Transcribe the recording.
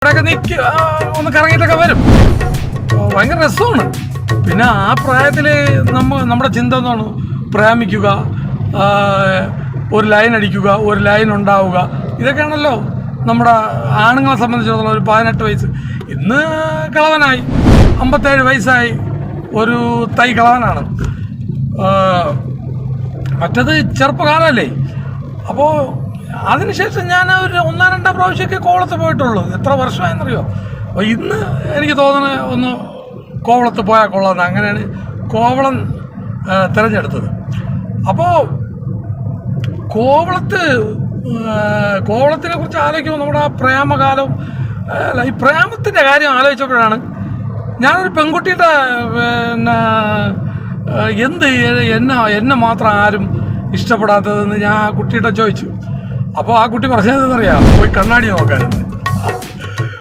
ഇവിടെയൊക്കെ നിൽക്കുക ഒന്ന് കറങ്ങിയിട്ടൊക്കെ വരും. ഭയങ്കര രസമാണ്. പിന്നെ ആ പ്രായത്തിൽ നമ്മുടെ ചിന്ത എന്താണ്? പ്രേമിക്കുക, ഒരു ലൈൻ അടിക്കുക, ഒരു ലൈൻ ഉണ്ടാവുക, ഇതൊക്കെയാണല്ലോ നമ്മുടെ ആണുങ്ങളെ സംബന്ധിച്ചിടത്തോളം. ഒരു 18 വയസ്സ്, ഇന്ന് കിളവനായി, 57 വയസ്സായി, ഒരു തൈ കിളവനാണ്. മറ്റത് ചെറുപ്പക്കാരല്ലേ. അപ്പോൾ അതിനുശേഷം ഞാൻ ഒരു 1-2 പ്രാവശ്യമൊക്കെ കോവളത്ത് പോയിട്ടുള്ളൂ. എത്ര വർഷമായെന്നറിയോ? അപ്പോൾ ഇന്ന് എനിക്ക് തോന്നുന്നത് ഒന്ന് കോവളത്ത് പോയാൽ കൊള്ളാമെന്ന്. അങ്ങനെയാണ് കോവളം തിരഞ്ഞെടുത്തത്. അപ്പോൾ കോവളത്തിനെ കുറിച്ച് ആലോചിക്കുമ്പോൾ നമ്മുടെ ആ പ്രേമകാലം, ഈ പ്രേമത്തിൻ്റെ കാര്യം ആലോചിച്ചപ്പോഴാണ് ഞാനൊരു പെൺകുട്ടിയുടെ എന്നെ മാത്രം ആരും ഇഷ്ടപ്പെടാത്തതെന്ന് ഞാൻ ആ കുട്ടിയുടെ ചോദിച്ചു. അപ്പോൾ ആ കുട്ടി പറഞ്ഞതെന്നറിയാം, പോയി കണ്ണാടി നോക്കാനെന്ന്.